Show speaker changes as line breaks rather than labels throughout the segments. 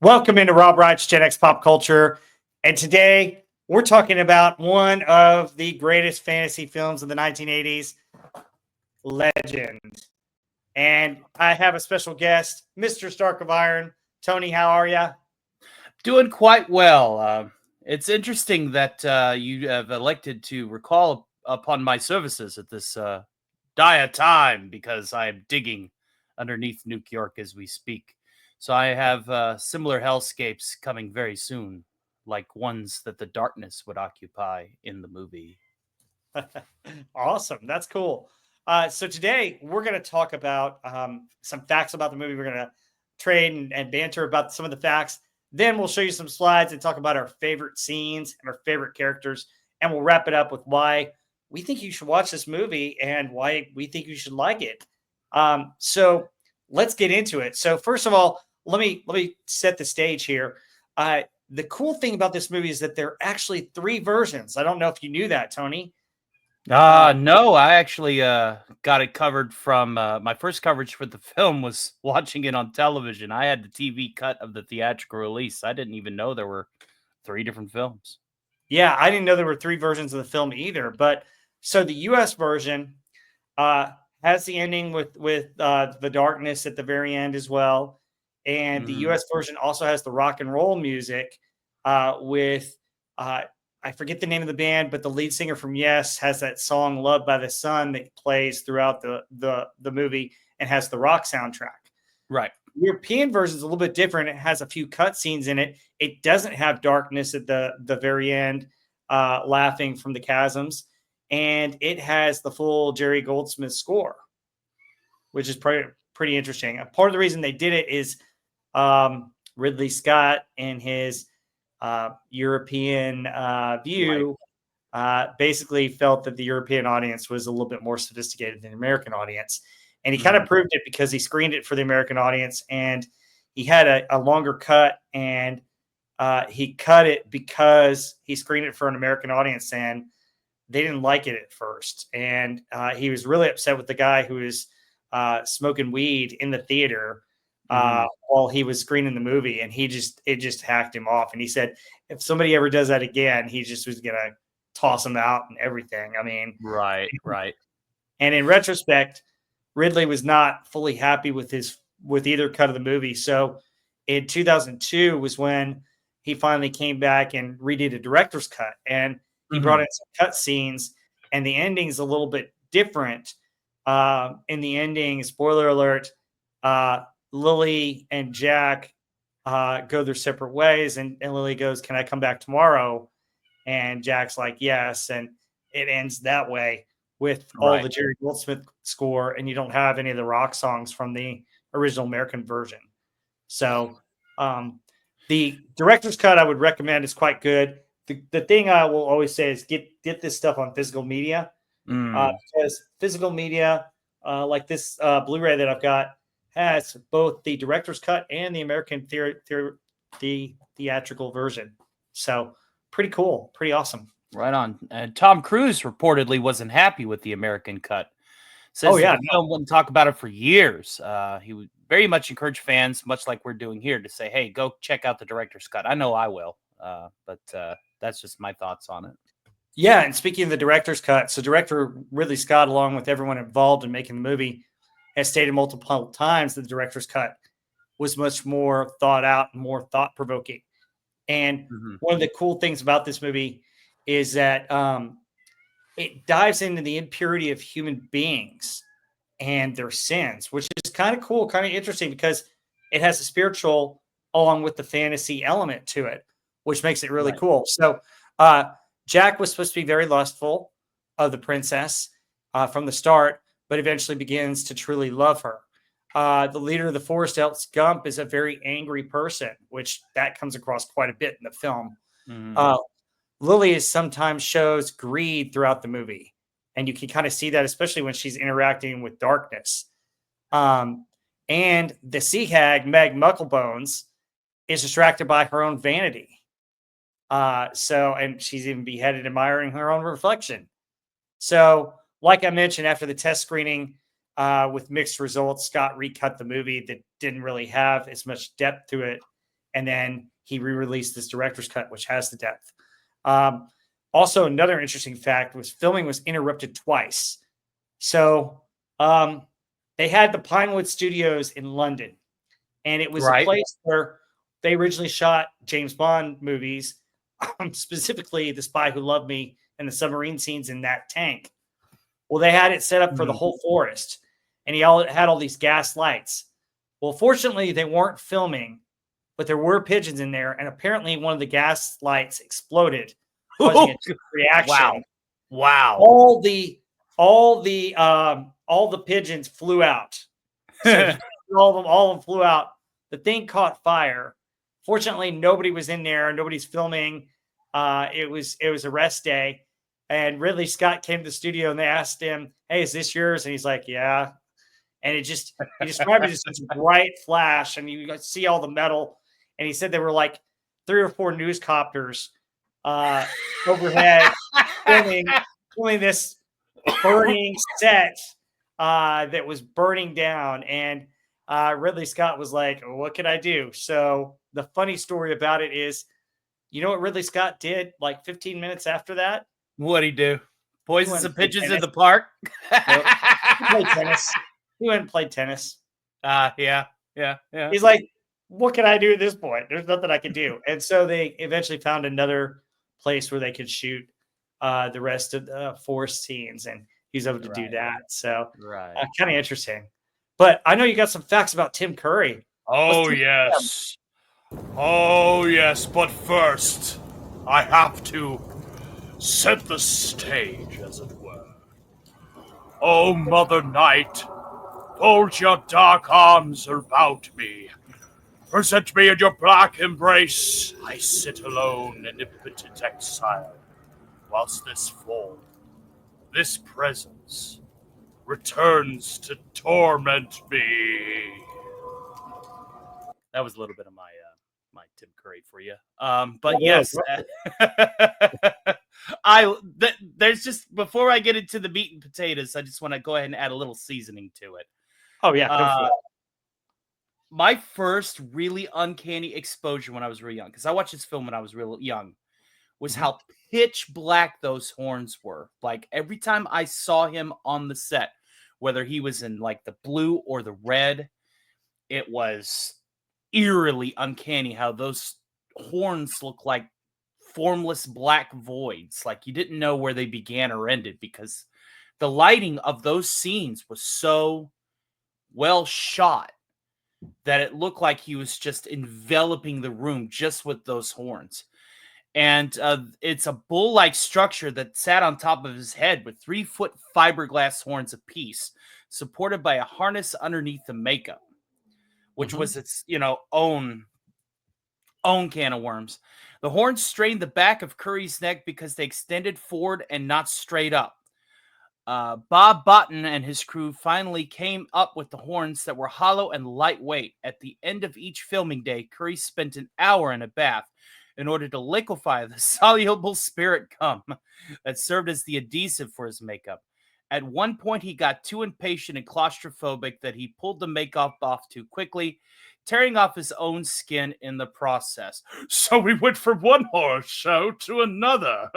Welcome into Rob Wright's Gen X Pop Culture. And today we're talking about one of the greatest fantasy films of the 1980s, Legend. And I have a special guest, Mr. Stark of Iron. Tony, how are you?
Doing quite well. It's interesting that you have elected to recall upon my services at this dire time because I am digging underneath New York as we speak. So I have similar hellscapes coming very soon, like ones that the darkness would occupy in the movie.
Awesome. That's cool. So today we're going to talk about some facts about the movie. We're going to trade and banter about some of the facts. Then we'll show you some slides and talk about our favorite scenes and our favorite characters. And we'll wrap it up with why we think you should watch this movie and why we think you should like it. So let's get into it. So first of all, let me set the stage here. The cool thing about this movie is that there are actually three versions. I don't know if you knew that, Tony.
No, I actually got it covered from my first coverage for the film was watching it on television. I had the TV cut of the theatrical release. I didn't even know there were three different films.
Yeah, I didn't know there were three versions of the film either. But so the U.S. version uh, has the ending with the darkness at the very end as well, and the
Mhm.
U.S. version also has the rock and roll music with I forget the name of the band, but the lead singer from Yes has that song "Loved by the Sun" that plays throughout the movie and has the rock soundtrack.
Right.
European version is a little bit different. It has a few cut scenes in it. It doesn't have darkness at the very end, laughing from the chasms, and it has the full Jerry Goldsmith score, which is pretty interesting. Part of the reason they did it is Ridley Scott and his European
Right.
view basically felt that the European audience was a little bit more sophisticated than the American audience. And he kind of
Mhm.
proved it because he screened it for the American audience and he had a longer cut and he cut it because he screened it for an American audience and they didn't like it at first. And he was really upset with the guy who was smoking weed in the theater
Mhm.
while he was screening the movie. And it just hacked him off. And he said, if somebody ever does that again, he just was going to toss him out and everything. I mean,
Right. Right.
and in retrospect, Ridley was not fully happy with either cut of the movie. So in 2002 was when he finally came back and redid a director's cut, and he brought
Mhm.
in some cut scenes, and the ending's a little bit different. In the ending, spoiler alert, uh, Lily and Jack go their separate ways, and Lily goes, "Can I come back tomorrow?" And Jack's like, "Yes," and it ends that way with all
Right.
the Jerry Goldsmith score, and you don't have any of the rock songs from the original American version. So, um, the director's cut I would recommend is quite good. The thing I will always say is get this stuff on physical media
Mm.
because physical media, like this Blu-ray that I've got, has both the director's cut and the American the theatrical version. So, pretty cool, pretty awesome.
Right on. And Tom Cruise reportedly wasn't happy with the American cut.
Oh
Says that
yeah,
the film wouldn't talk about it for years. He would very much encourage fans, much like we're doing here, to say, "Hey, go check out the director's cut." I know I will, but that's just my thoughts on it.
yeah, and speaking of the director's cut, so director Ridley Scott, along with everyone involved in making the movie, has stated multiple times that the director's cut was much more thought out and more thought provoking. And
Mhm.
one of the cool things about this movie is that it dives into the impurity of human beings and their sins, which is kind of cool, kind of interesting because it has a spiritual along with the fantasy element to it, which makes it really
Right.
cool. So, uh, Jack was supposed to be very lustful of the princess from the start, but eventually begins to truly love her. The leader of the forest elves, Gump, is a very angry person, which that comes across quite a bit in the film.
Mhm.
Uh, Lily is sometimes shows greed throughout the movie, and you can kind of see that, especially when she's interacting with darkness. Um, and the sea hag, Meg Mucklebones, is distracted by her own vanity. And she's even beheaded admiring her own reflection. So, like I mentioned, after the test screening with mixed results, Scott recut the movie that didn't really have as much depth to it and then he re-released this director's cut, which has the depth. Also, another interesting fact was filming was interrupted twice. So they had the Pinewood Studios in London, and it was a
Right.
place where they originally shot James Bond movies, specifically The Spy Who Loved Me and the submarine scenes in that tank. Well, they had it set up for the whole forest, and he had all these gas lights. Well, fortunately, they weren't filming, but there were pigeons in there, and apparently one of the gas lights exploded, causing a reaction.
Wow.
All the pigeons flew out. So all of them flew out. The thing caught fire. Fortunately, nobody was in there. Nobody's filming. It was a rest day, and Ridley Scott came to the studio and they asked him, "Hey, is this yours?" And he's like, "Yeah." And he described it as such a bright flash, and you see all the metal. And he said there were like 3 or 4 news copters overhead filming this burning set that was burning down. And Ridley Scott was like, "What can I do?" So the funny story about it is, you know what Ridley Scott did like 15 minutes after that?
What'd he do? Poison
went
some
and played
pigeons in
tennis.
the park?
Nope. He played tennis. He went and played tennis.
Yeah.
He's like, "What can I do at this point? There's nothing I can do." And so they eventually found another place where they could shoot the rest of the forest scenes, and he's able to do that. So kind of interesting. But I know you got some facts about Tim Curry.
Oh, yes. Oh, yes. But first, I have to set the stage, as it were. Oh, Mother Night, fold your dark arms about me. Present me in your black embrace. I sit alone in impotent exile, whilst this form, this presence, returns to torment me.
That was a little bit of my Tim Curry for you. But yes, there's just, before I get into the meat and potatoes, I just want to go ahead and add a little seasoning to it.
Oh yeah.
My first really uncanny exposure when I was real young, because I watched this film when I was real young, was how pitch black those horns were. Like every time I saw him on the set, whether he was in like the blue or the red, it was eerily uncanny how those horns look like formless black voids. Like you didn't know where they began or ended, because the lighting of those scenes was so well shot that it looked like he was just enveloping the room just with those horns. And it's a bull-like structure that sat on top of his head with 3-foot fiberglass horns apiece, supported by a harness underneath the makeup, which was its own can of worms. The horns strained the back of Curry's neck because they extended forward and not straight up. Bob Botten and his crew finally came up with the horns that were hollow and lightweight. At the end of each filming day, Curry spent an hour in a bath in order to liquefy the soluble spirit gum that served as the adhesive for his makeup. At one point, he got too impatient and claustrophobic that he pulled the makeup off too quickly, tearing off his own skin in the process.
So we went from one horror show to another.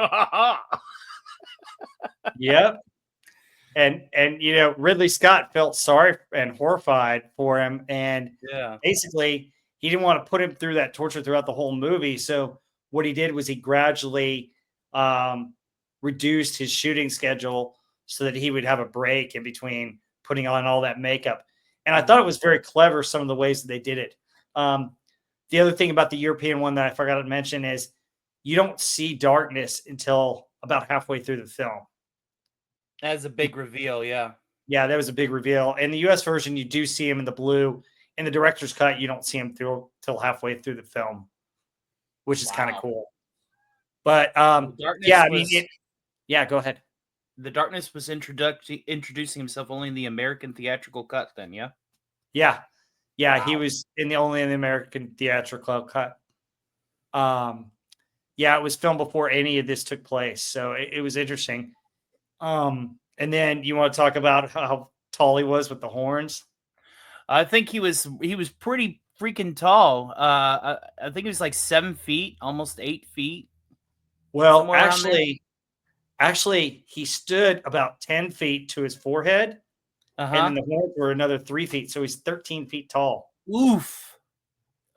Yep. And Ridley Scott felt sorry and horrified for him, and basically he didn't want to put him through that torture throughout the whole movie. So what he did was he gradually reduced his shooting schedule so that he would have a break in between putting on all that makeup. And I thought it was very clever, some of the ways that they did it. The other thing about the European one that I forgot to mention is you don't see darkness until about halfway through the film.
That's a big reveal, yeah.
Yeah, that was a big reveal. In the U.S. version, you do see him in the blue. In the director's cut, you don't see him till halfway through the film, which is kind of cool. But go ahead.
The darkness was introducing himself only in the American theatrical cut then, yeah?
Yeah. He was only in the American theatrical cut. It was filmed before any of this took place, so it was interesting. And then you want to talk about how tall he was with the horns?
I think he was pretty freaking tall. I think it was like 7 feet, almost 8 feet.
Well,
Somewhere around there.
actually, he stood about 10 feet to his forehead, and then
Uh-huh.
the horns were another 3 feet, so he's 13 feet tall.
Oof.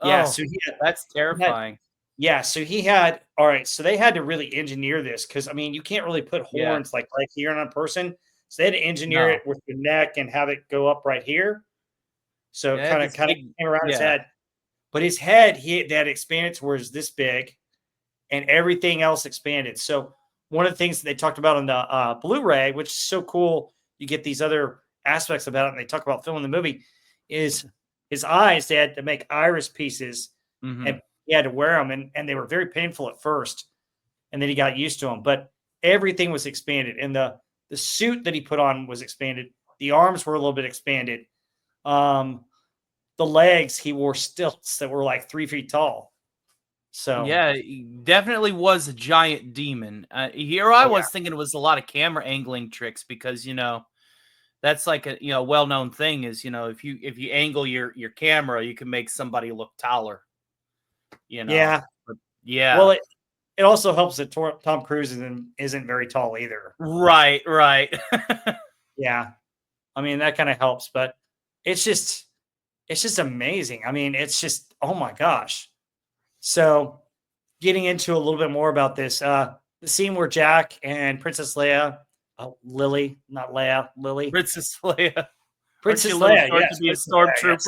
Yeah,
Oh,
so
that's
he had
terrifying.
yeah, so he had all right, so they had to really engineer this because I mean, you can't really put
Yeah.
horns like right here on a person. So they had to engineer
No.
it with the neck and have it go up right here. So
Yeah,
kind of
this
kind of
big.
came around his
Yeah.
head. But his head, they had expanded to where it's this big, and everything else expanded. So one of the things that they talked about on the Blu-ray, which is so cool, you get these other aspects about it, and they talk about filming the movie, is his eyes. They had to make iris pieces,
Mm-hmm.
and he had to wear them, and they were very painful at first, and then he got used to them. But everything was expanded, and the suit that he put on was expanded. The arms were a little bit expanded. Um, the legs, he wore stilts that were like 3 feet tall. So
Yeah, he definitely was a giant demon. Here I
oh yeah.
was thinking it was a lot of camera angling tricks because that's like a well-known thing is if you angle your camera you can make somebody look taller.
Yeah.
But yeah,
Well, it also helps that Tom Cruise isn't very tall either.
right.
Yeah. I mean, that kind of helps, but it's just it's just amazing. I mean, it's just oh my gosh. So, getting into a little bit more about this, the scene where Jack and Princess Leia, Lily, not Leia, Lily,
Princess Leia, aren't she
Princess
a little
Leia,
short to
yes,
be a
Princess Leia, yes,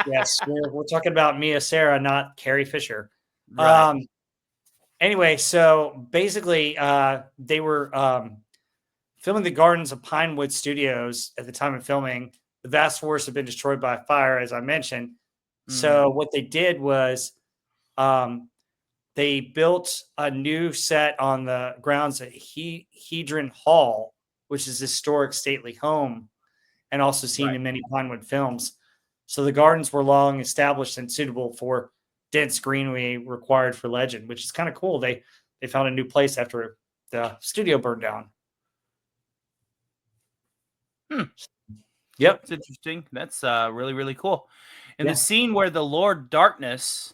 stormtrooper?
yes, we're talking about Mia Sara, not Carrie Fisher.
Right.
Um, anyway, so basically, they were filming the gardens of Pinewood Studios at the time of filming. The vast forest had been destroyed by fire, as I mentioned.
Mhm.
So what they did was um, they built a new set on the grounds at Hedron Hall, which is a historic stately home and also seen
Right.
in many Pinewood films. So the gardens were long established and suitable for dense greenery required for legend, which is kind of cool. They found a new place after the studio burned down.
Hmm.
Yep.
It's interesting. That's really, really cool. In the
Yeah.
scene where the Lord Darkness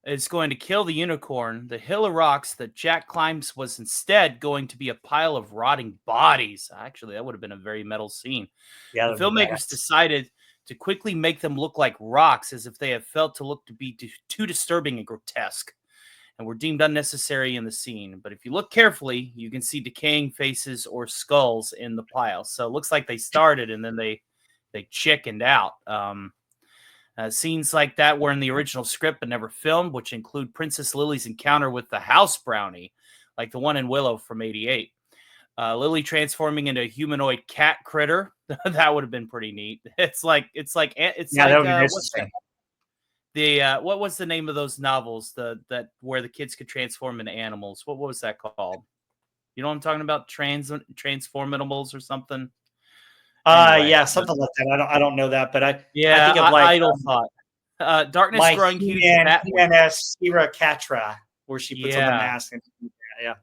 is going to kill the unicorn, the hill of rocks that Jack climbs was instead going to be a pile of rotting bodies. Actually, that would have been a very metal scene.
Yeah.
The
That'd be
filmmakers
badass.
decided to quickly make them look like rocks as if they have felt to look to be too disturbing and grotesque and were deemed unnecessary in the scene. But if you look carefully, you can see decaying faces or skulls in the pile. So it looks like they started and then they chickened out. Scenes like that were in the original script but never filmed, which include Princess Lily's encounter with the house brownie, like the one in Willow from '88. Lily transforming into a humanoid cat critter. That would have been pretty neat.
Yeah, that would be
What's that?
interesting.
What was the name of those novels? That where the kids could transform into animals. What was that called? You know what I'm talking about? Transformables or something. Anyway,
Yeah, something like that. I don't know that, but I
yeah,
think of like
idle thought. Darkness
my
growing huge bat wings.
He-Man Sira Catra, where she puts on the
Yeah.
mask and yeah.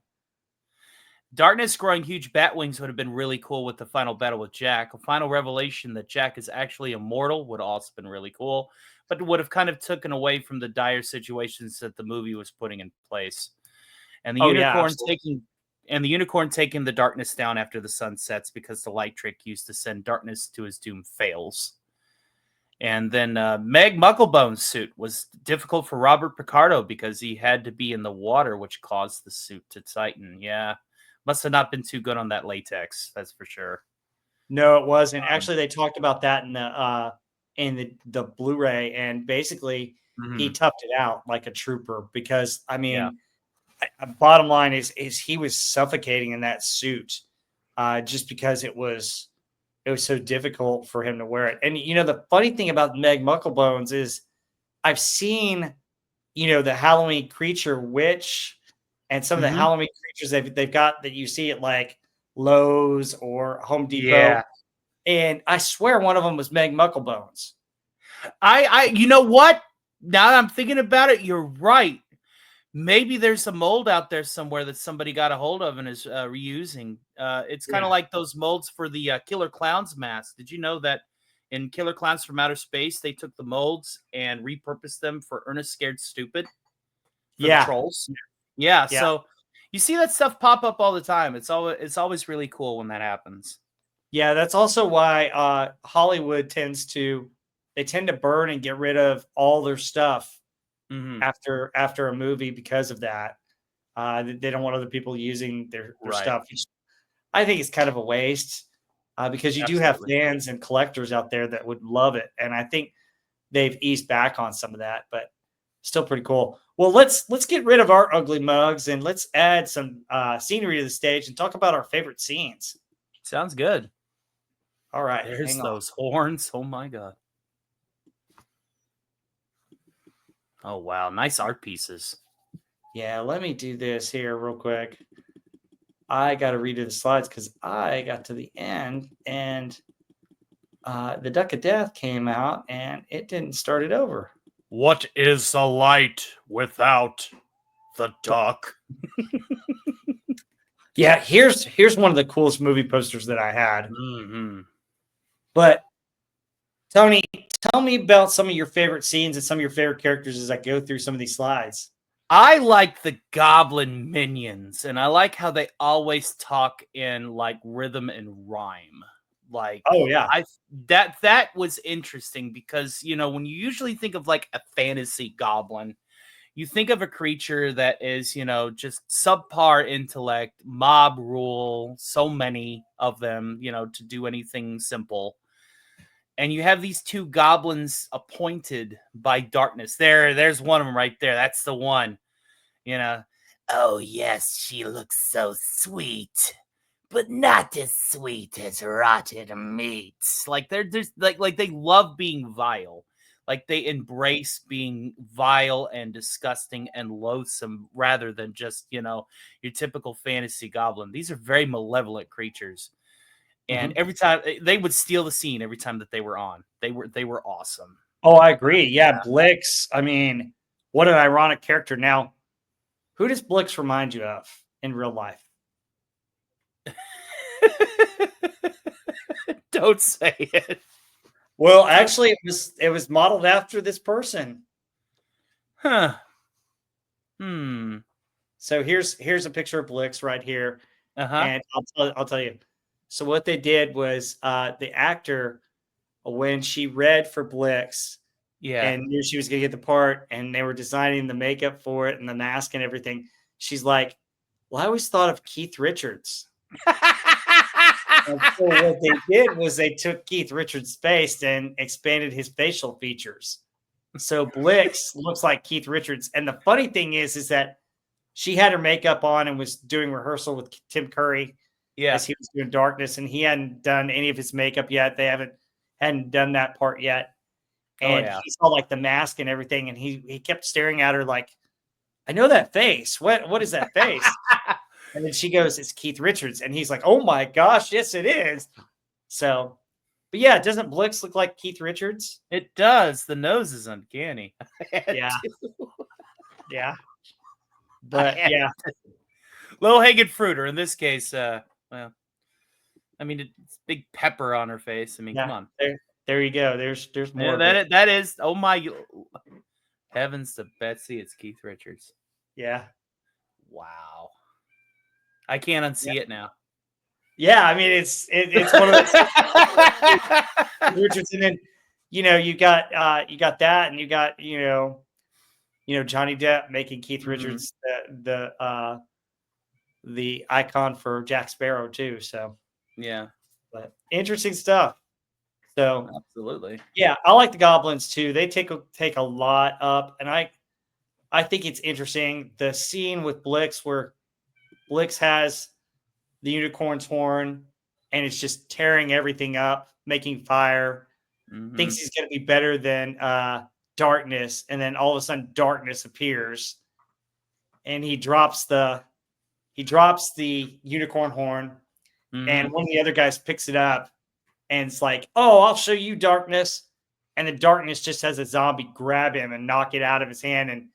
Darkness growing huge bat wings would have been really cool with the final battle with Jack. A final revelation that Jack is actually immortal would have also been really cool, but would have kind of taken away from the dire situations that the movie was putting in place. And the
Oh yeah,
unicorn
absolutely.
taking the darkness down after the sun sets because the light trick used to send darkness to his doom fails. And then Meg Mucklebone's suit was difficult for Robert Picardo because he had to be in the water, which caused the suit to tighten. Yeah, must have not been too good on that latex, that's for sure.
No, it wasn't.
Um,
Actually, they talked about that in the Blu-ray, and basically he
mhm,
toughed it out like a trooper because I
yeah.
mean, bottom line is he was suffocating in that suit, just because it was so difficult for him to wear it. And the funny thing about Meg Mucklebones is I've seen the Halloween creature witch and some of the
Hmm.
Halloween creatures they've got that you see at like Lowe's or Home
Yeah.
Depot. And I swear one of them was Meg Mucklebones.
You know what? Now that I'm thinking about it, you're right. Maybe there's a mold out there somewhere that somebody got a hold of and is reusing. It's kind
Yeah.
of like those molds for the Killer Clowns mask. Did you know that in Killer Clowns from Outer Space, they took the molds and repurposed them for Ernest Scared Stupid for the trolls. Yeah, so you see that stuff pop up all the time. It's always really cool when that happens.
Yeah, that's also why Hollywood tend to burn and get rid of all their stuff after a movie because of that. They don't want other people using their stuff. I think it's kind of a waste because you do have fans and collectors out there that would love it, and I think they've eased back on some of that, but still pretty cool. Well, let's get rid of our ugly mugs and let's add some scenery to the stage and talk about our favorite scenes.
Sounds good.
All right.
There's those horns. Oh my God. Oh, wow. Nice art pieces.
Yeah, let me do this here real quick. I got to redo the slides because I got to the end and the Duck of Death came out and it didn't start it over.
What is the light without the duck?
Yeah, here's one of the coolest movie posters that I had. But Tony, tell me about some of your favorite scenes and some of your favorite characters as I go through some of these slides.
I like the goblin minions, and I like how they always talk in like rhythm and rhyme. Like,
oh yeah,
that was interesting because, you know, when you usually think of like a fantasy goblin, you think of a creature that is, you know, just subpar intellect, mob rule, so many of them, you know, to do anything simple. And you have these two goblins appointed by darkness. There's one of them right there. That's the one. You know, oh yes, she looks so sweet, but not as sweet as rotted meat. Like they're just like they love being vile. Like they embrace being vile and disgusting and loathsome rather than just, you know, your typical fantasy goblin. These are very malevolent creatures. And every time they would steal the scene every time that they were on. They were awesome.
Oh, I agree. Yeah, Blix. I mean, what an ironic character. Now, who does Blix remind you of in real life?
Don't say it.
Well, actually, it was modeled after this person.
Huh.
So here's a picture of Blix right here, and I'll tell you. So what they did was the actor, when she read for Blix, and knew she was going to get the part, and they were designing the makeup for it and the mask and everything, she's like, "Well, I always thought of Keith Richards." And so what they did was they took Keith Richards' face and expanded his facial features. So Blix looks like Keith Richards. And the funny thing is that she had her makeup on and was doing rehearsal with Tim Curry as he was doing Darkness, and he hadn't done any of his makeup yet. They hadn't done that part yet. And he saw like the mask and everything, and he kept staring at her like, "I know that face. What is that face?" And then she goes, "It's Keith Richards." And he's like, "Oh my gosh, yes, it is." So, but yeah, doesn't Blix look like Keith Richards?
It does. The nose is uncanny.
Yeah. Yeah. But yeah.
Low hanging fruit, or in this case, well, I mean, it's big pepper on her face. I mean, come on.
There you go. There's more.
That is, oh my heavens to Betsy, it's Keith Richards.
Yeah.
Wow. I can't unsee it now.
Yeah, I mean it's one of those Richards, and then you got that, and you got Johnny Depp making Keith Richards the icon for Jack Sparrow too. So
yeah,
but interesting stuff. So
absolutely,
yeah, I like the goblins too. They take a lot up, and I think it's interesting the scene with Blix where Blix has the unicorn's horn and it's just tearing everything up, making fire. Thinks he's going to be better than Darkness, and then all of a sudden Darkness appears, and he drops the unicorn horn, and one of the other guys picks it up, and it's like, "Oh, I'll show you, Darkness." And the Darkness just has a zombie grab him and knock it out of his hand, and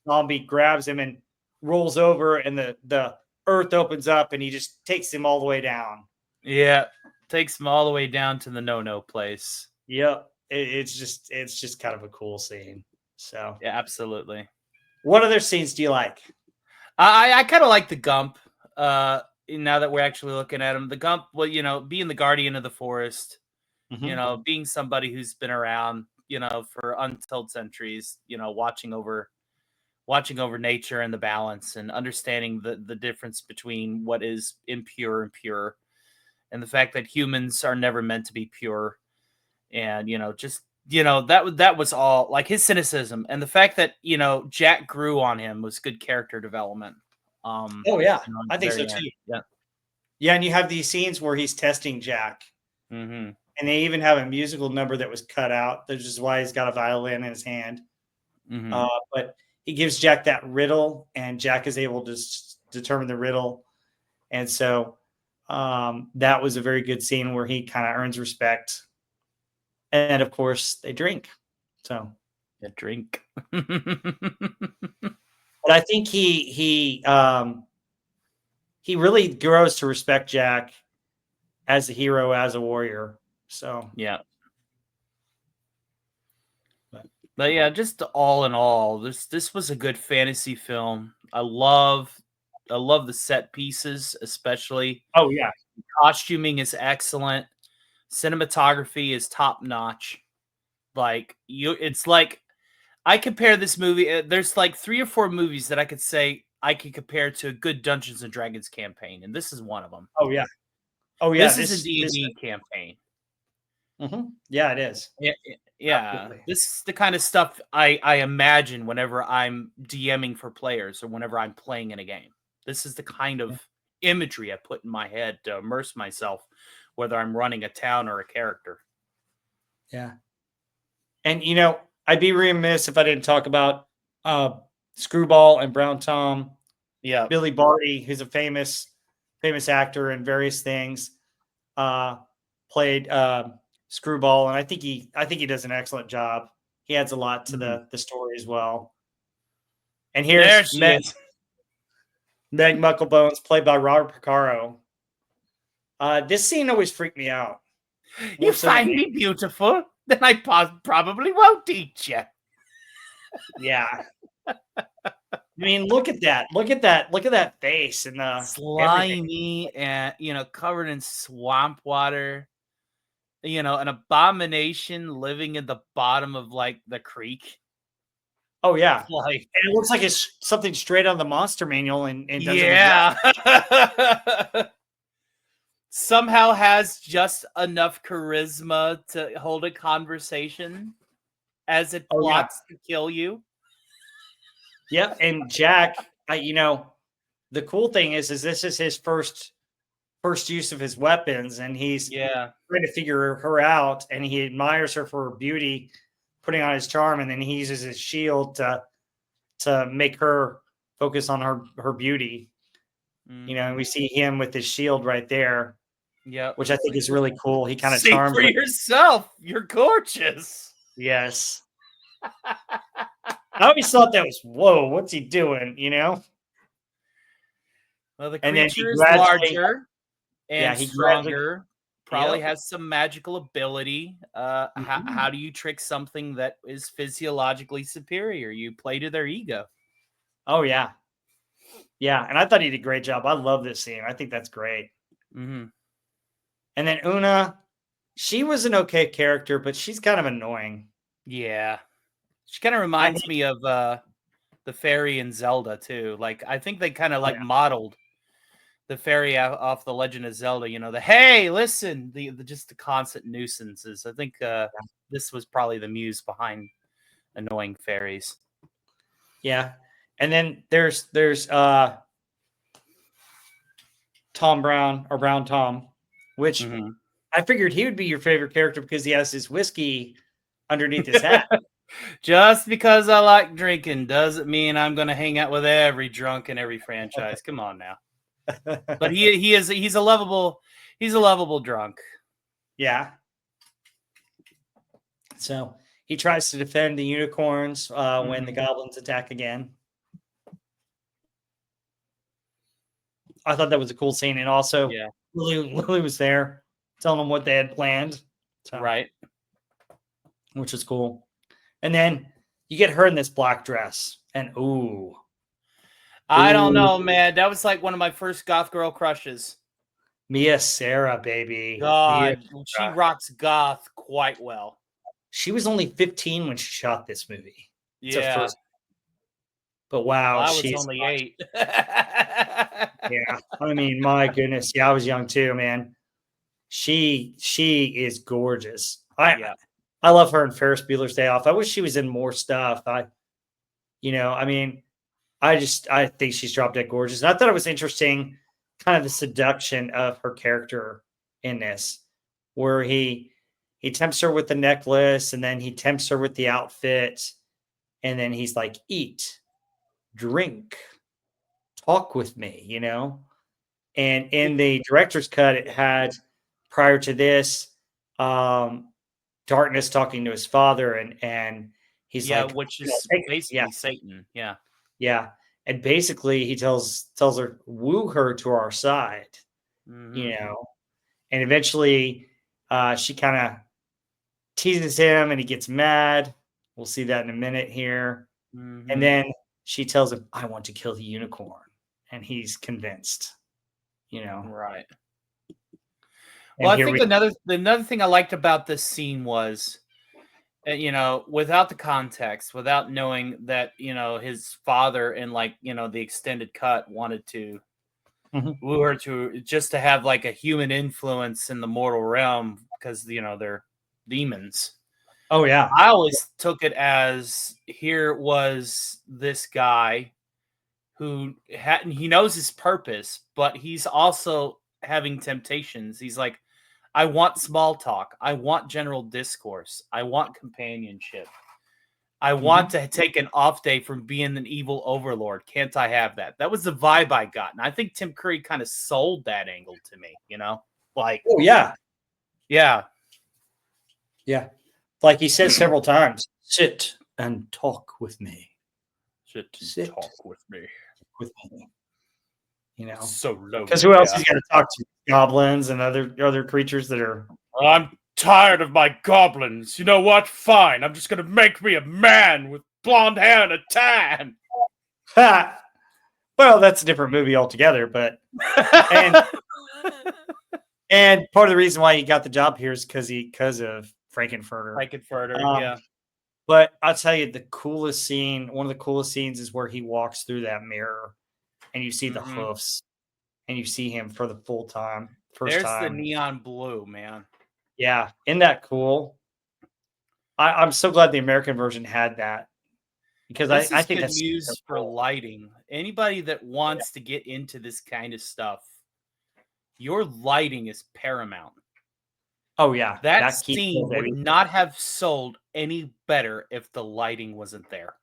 zombie grabs him and rolls over, and the earth opens up, and he just takes him all the way down.
Yeah, takes him all the way down to the no-no place.
Yep. It's just kind of a cool scene. So,
Yeah, absolutely.
what other scenes do you like?
I kind of like the Gump. Now that we're actually looking at him, the Gump, well, being the guardian of the forest,
Mhm.
being somebody who's been around, for untold centuries, watching over nature and the balance and understanding the difference between what is impure and pure, and the fact that humans are never meant to be pure, and just that was all like his cynicism, and the fact that Jack grew on him was good character development.
Oh yeah,
At
I
the
think so
very end.
too.
Yeah.
Yeah, and you have these scenes where he's testing Jack,
Mm-hmm.
and they even have a musical number that was cut out. Which is why he's got a violin in his hand.
Mm-hmm.
But he gives Jack that riddle, and Jack is able to determine the riddle. And so that was a very good scene where he kind of earns respect. And of course, they drink. So,
A drink.
but I think he really grows to respect Jack as a hero, as a warrior. So,
Yeah.
but,
But yeah, just all in all, this was a good fantasy film. I love the set pieces, especially.
oh yeah,
Costuming is excellent. Cinematography is top notch. It's like I compare this movie. There's like 3 or 4 movies that I could say I could compare to a good Dungeons and Dragons campaign, and this is one of them.
oh yeah, oh yeah.
This is a
This
D&D campaign.
yeah, it is
Yeah.
absolutely.
This is the kind of stuff I imagine whenever I'm DMing for players or whenever I'm playing in a game. This is the kind of imagery I put in my head to immerse myself, whether I'm running a town or a character.
Yeah. And I'd be remiss if I didn't talk about Screwball and Brown Tom,
Yeah.
Billy Barty, who's a famous actor in various things, uh, played Screwball, and I think he does an excellent job. He adds a lot to
Mhm.
the story as well. And
There
here's
she is.
Meg Mucklebones, played by Robert Picaro. This scene always freaked me out
You
more so than
find me beautiful? Then I probably won't eat you.
yeah. I mean, look at that. Look at that. Look at that face and everything.
Slimy and, covered in swamp water. An abomination living in the bottom of like the creek.
Oh yeah.
Like,
And it looks like it's something straight out of the monster manual in Dungeons and Dragons.
yeah. Somehow has just enough charisma to hold a conversation as it
Oh yeah.
plots to kill you.
Yep. And Jack, the cool thing is this is his first use of his weapons, and he's
Yeah.
trying to figure her out, and he admires her for her beauty, putting on his charm, and then he uses his shield to make her focus on her beauty. And we see him with his shield right there,
Yep.
which I think is really cool. He kind of
See
charms
for
her.
yourself. You're gorgeous.
Yes. I always thought that was, whoa, what's he doing?
Well, the
And then he
creature is
gradually,
larger and
he gradually,
stronger. Probably
yep.
has some magical ability. How do you trick something that is physiologically superior? You play to their ego.
Oh yeah, yeah. And I thought he did a great job. I love this scene. I think that's great.
Mm-hmm.
And then Una, she was an okay character, but she's kind of annoying.
Yeah, she kind of
I
reminds
think,
me of the fairy in Zelda too. Like I think they kind of
oh,
like modeled the fairy off the Legend of Zelda. The hey, listen, the just the constant nuisances. I think this was probably the muse behind annoying fairies.
yeah. And then there's Tom Brown, or Brown Tom, which
Mm-hmm.
I figured he would be your favorite character because he has his whiskey underneath his hat.
Just because I like drinking doesn't mean I'm going to hang out with every drunk in every franchise. Come on now. But he's a lovable drunk.
Yeah. So he tries to defend the unicorns when the goblins attack again. I thought that was a cool scene, and also
Yeah.
Lily was there telling them what they had planned. So.
Right.
which is cool. And then you get her in this black dress, and ooh,
I don't
ooh,
know, man. That was like one of my first goth girl crushes.
Mia Sara, baby. Mia
God, she
Sara.
rocks goth quite well.
She was only 15 when she shot this movie. It's her
Yeah.
first, but
Well,
wow,
I was
she's
only
hot.
8.
Yeah. I mean, my goodness. Yeah, I was young too, man. She is gorgeous.
Yeah.
I love her in Ferris Bueller's Day Off. I wish she was in more stuff. I mean, I think she's drop dead gorgeous. And I thought it was interesting, kind of the seduction of her character in this, where he tempts her with the necklace, and then he tempts her with the outfit, and then he's like, eat, drink, talk with me. And in the director's cut, it had prior to this, um, Darkness talking to his father, and he's
Yeah,
like,
which is
yeah,
basically Satan. Yeah.
yeah. And basically he tells her, woo her to our side,
Mhm.
you know. And eventually she kind of teases him and he gets mad. We'll see that in a minute here. And
Mhm.
then she tells him, I want to kill the unicorn. And he's convinced.
Right.
And
Well, I
here
think
we
another thing I liked about this scene was, without the context, without knowing that, his father in the extended cut wanted to
Mhm.
woo her to just to have like a human influence in the mortal realm because, they're demons.
Oh yeah.
I always took it as here was this guy who he knows his purpose, but he's also having temptations. He's like, I want small talk. I want general discourse. I want companionship. I want to take an off day from being an evil overlord. Can't I have that? That was the vibe I got. And I think Tim Curry kind of sold that angle to me, Like,
Oh yeah.
yeah.
Yeah. Like he says several times, sit and talk with me.
Sit
Sit.
and talk with me.
With me.
So low.
Because who else he's got to talk to? Goblins and other creatures that are.
I'm tired of my goblins. You know what? Fine. I'm just gonna make me a man with blonde hair and a tan.
Ha! Well, that's a different movie altogether. But and part of the reason why he got the job here is because of Frankenfurter.
Frankenfurter, yeah.
But I'll tell you, one of the coolest scenes is where he walks through that mirror, and you see the hoofs, and you see him for the first time.
There's the neon blue, man.
Yeah, isn't that cool? I'm so glad the American version had that because
This
I
is
think
good
that's
news
so
for
cool.
lighting. Anybody that wants to get into this kind of stuff, your lighting is paramount.
Oh yeah,
That
keeps
scene would not have sold any better if the lighting wasn't there.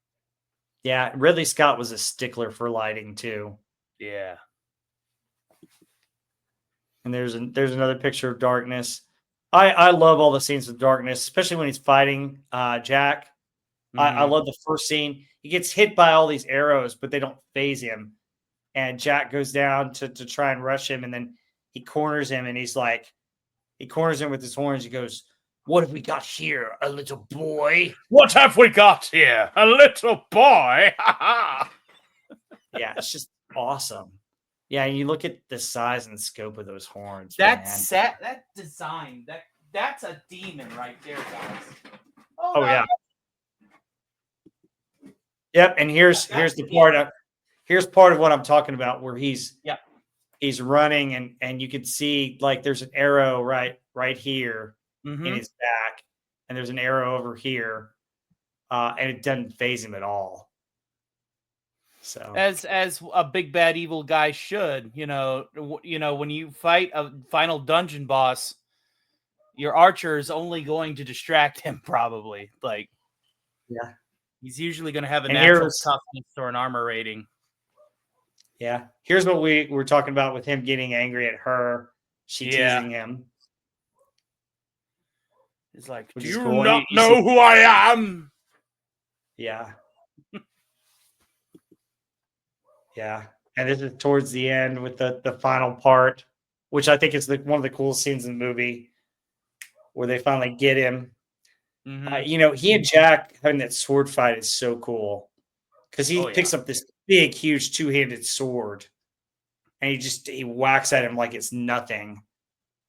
Yeah, Ridley Scott was a stickler for lighting too.
Yeah.
And there's another picture of Darkness. I love all the scenes with Darkness, especially when he's fighting Jack. I love the first scene. He gets hit by all these arrows, but they don't phase him. And Jack goes down to try and rush him, and then he corners him, and he corners him with his horns. He goes, "What have we got here, a little boy?"
What have we got here? A little boy?
Yeah, it's just awesome. Yeah, you look at the size and scope of those horns.
That
man.
that design, that's a demon right there, guys.
Oh yeah. Yep, and here's the part of what I'm talking about where he's running and you can see like there's an arrow right here in his back, and there's an arrow over here, and it doesn't phase him at all. So
as a big bad evil guy should, when you fight a final dungeon boss, your archer is only going to distract him probably. Like,
yeah,
he's usually going to have a
and
natural toughness or an armor rating.
Yeah, here's what we were talking about with him getting angry at her. She teasing him.
It's like,
do you not know who I am?
Yeah. Yeah. And this is towards the end with the final part, which I think is one of the coolest scenes in the movie where they finally get him. He and Jack having that sword fight is so cool because he
Oh, yeah.
picks up this big, huge two-handed sword and he whacks at him like it's nothing.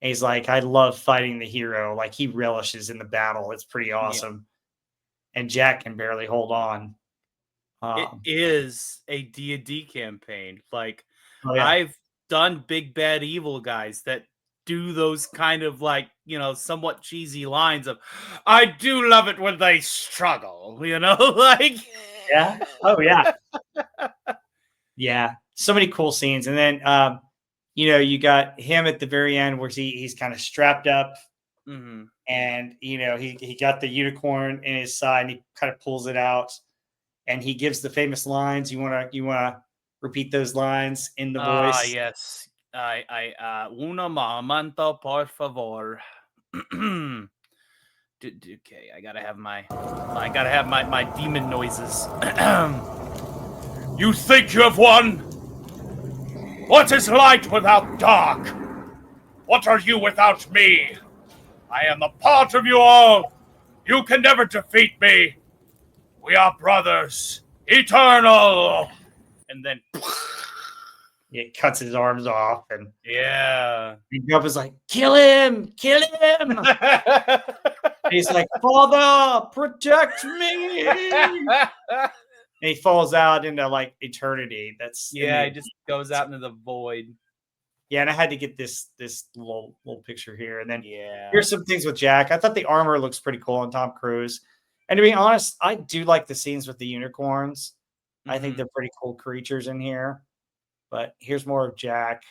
And he's like, I love fighting the hero. Like he relishes in the battle. It's pretty awesome. And Jack can barely hold on.
It is a D&D campaign. Like,
Oh, yeah.
I've done big bad evil guys that do those kind of like, somewhat cheesy lines of, I do love it when they struggle, like.
Yeah. Oh, yeah. Yeah. So many cool scenes. And then, you got him at the very end where he's kind of strapped up and, he got the unicorn in his side and he kind of pulls it out and he gives the famous lines. You want to repeat those lines in the voice?
Yes. Una momento, por favor. Okay, I gotta have my demon noises.
You think you have won? What is light without dark? What are you without me? I am a part of you all. You can never defeat me. We are brothers, eternal.
And then
It cuts his arms off and Grub is like, kill him. He's like, Father, protect me. And he falls out into like eternity.
He just goes out into the void.
Yeah, and I had to get this little picture here. And then here's some things with Jack. I thought the armor looks pretty cool on Tom Cruise. And to be honest, I do like the scenes with the unicorns. I think they're pretty cool creatures in here. But here's more of Jack.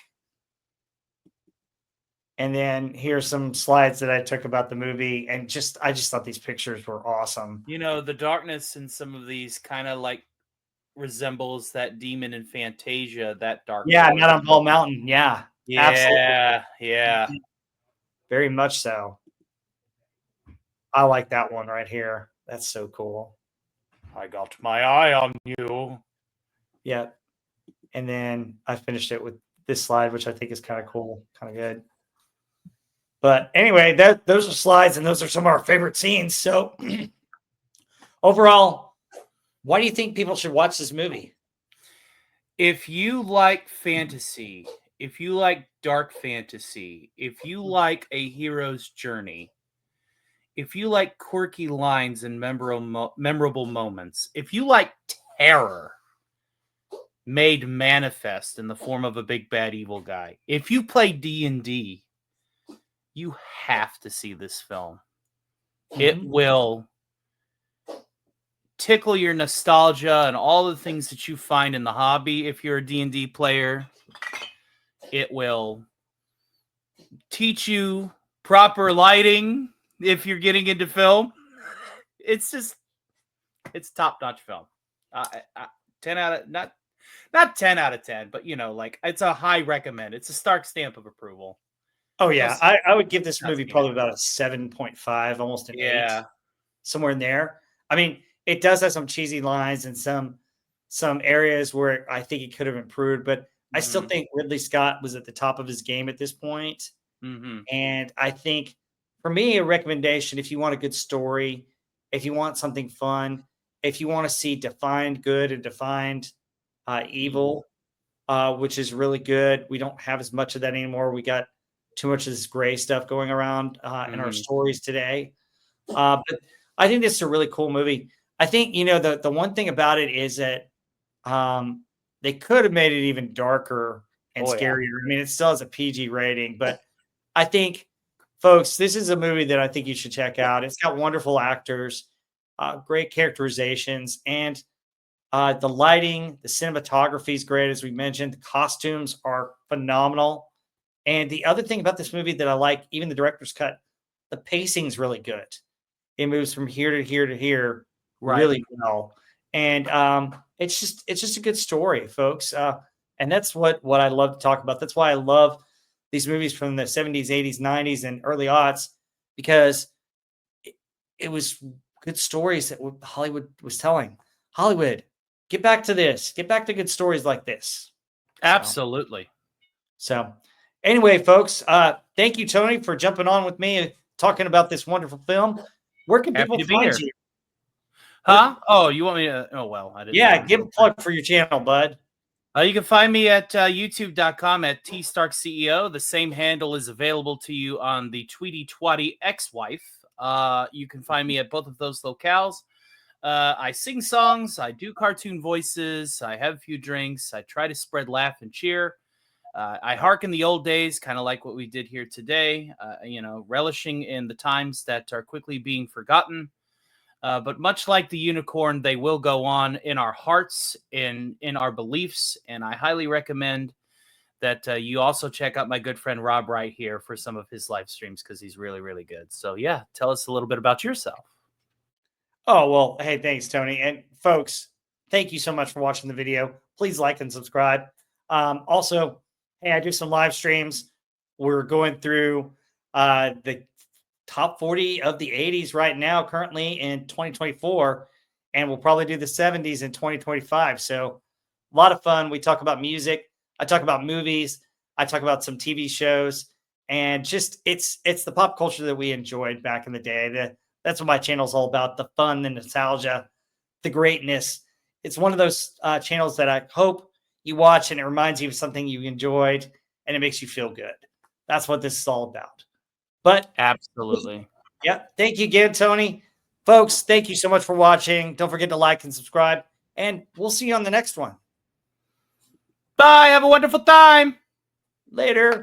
And then here's some slides that I took about the movie. And I just thought these pictures were awesome.
The darkness in some of these kind of like resembles that demon in Fantasia, that dark.
Yeah, not on Ball Mountain. Yeah.
Absolutely. Yeah.
Very much so. I like that one right here. That's so cool.
I got my eye on you.
Yeah. And then I finished it with this slide, which I think is kind of cool, kind of good. But anyway, those are slides, and those are some of our favorite scenes. So overall, why do you think people should watch this movie?
If you like fantasy, if you like dark fantasy, if you like a hero's journey, if you like quirky lines and memorable moments, if you like terror made manifest in the form of a big bad evil guy, if you play D&D, you have to see this film. It will tickle your nostalgia and all the things that you find in the hobby if you're a D&D player. It will teach you proper lighting if you're getting into film. It's top-notch film. 10 out of not 10 out of 10, but it's a high recommend. It's a Stark stamp of approval.
Oh yeah, I would give this movie probably about a 7.5, almost an 8, somewhere in there. I mean, it does have some cheesy lines and some areas where I think it could have improved, but I still think Ridley Scott was at the top of his game at this point. And I think for me, a recommendation, if you want a good story, if you want something fun, if you want to see defined good and defined evil, which is really good. We don't have as much of that anymore. We got too much of this gray stuff going around in our stories today. But I think this is a really cool movie. I think, the one thing about it is that they could have made it even darker and scarier. I mean, it still has a PG rating, but I think, folks, this is a movie that I think you should check out. It's got wonderful actors, great characterizations, and the lighting, the cinematography is great, as we mentioned. The costumes are phenomenal. And the other thing about this movie that I like, even the director's cut, the pacing's really good. It moves from here to here to here really well. And it's just a good story, folks. And that's what I love to talk about. That's why I love these movies from the 70s, 80s, 90s, and early aughts, because it was good stories that Hollywood was telling. Hollywood, get back to this. Get back to good stories like this.
Absolutely.
So anyway, folks, thank you, Tony, for jumping on with me and talking about this wonderful film. where can
Happy
people
to be
find
here.
you?
Huh? Oh, you want me to? Oh, well, I didn't.
Yeah, give a plug for your channel, bud.
You can find me at youtube.com at tstarkceo. The same handle is available to you on the Tweety Twatty ex-wife. You can find me at both of those locales. I sing songs, I do cartoon voices, I have a few drinks, I try to spread laugh and cheer. I hearken the old days, kind of like what we did here today, relishing in the times that are quickly being forgotten. But much like the unicorn, they will go on in our hearts, in our beliefs, and I highly recommend that you also check out my good friend Rob right here for some of his live streams because he's really, really good. So yeah, tell us a little bit about yourself.
Oh, well, hey, thanks, Tony. And folks, thank you so much for watching the video. Please like and subscribe. Also, hey, I do some live streams. We're going through the top 40 of the 80s right now, currently in 2024. And we'll probably do the 70s in 2025. So a lot of fun. We talk about music. I talk about movies. I talk about some TV shows. And just it's the pop culture that we enjoyed back in the day. That's what my channel is all about, the fun, the nostalgia, the greatness. It's one of those channels that I hope you watch and it reminds you of something you enjoyed and it makes you feel good. That's what this is all about. But
Absolutely.
yeah, thank you again, Tony. Folks, thank you so much for watching. Don't forget to like and subscribe, and we'll see you on the next one.
Bye. Have a wonderful time.
Later.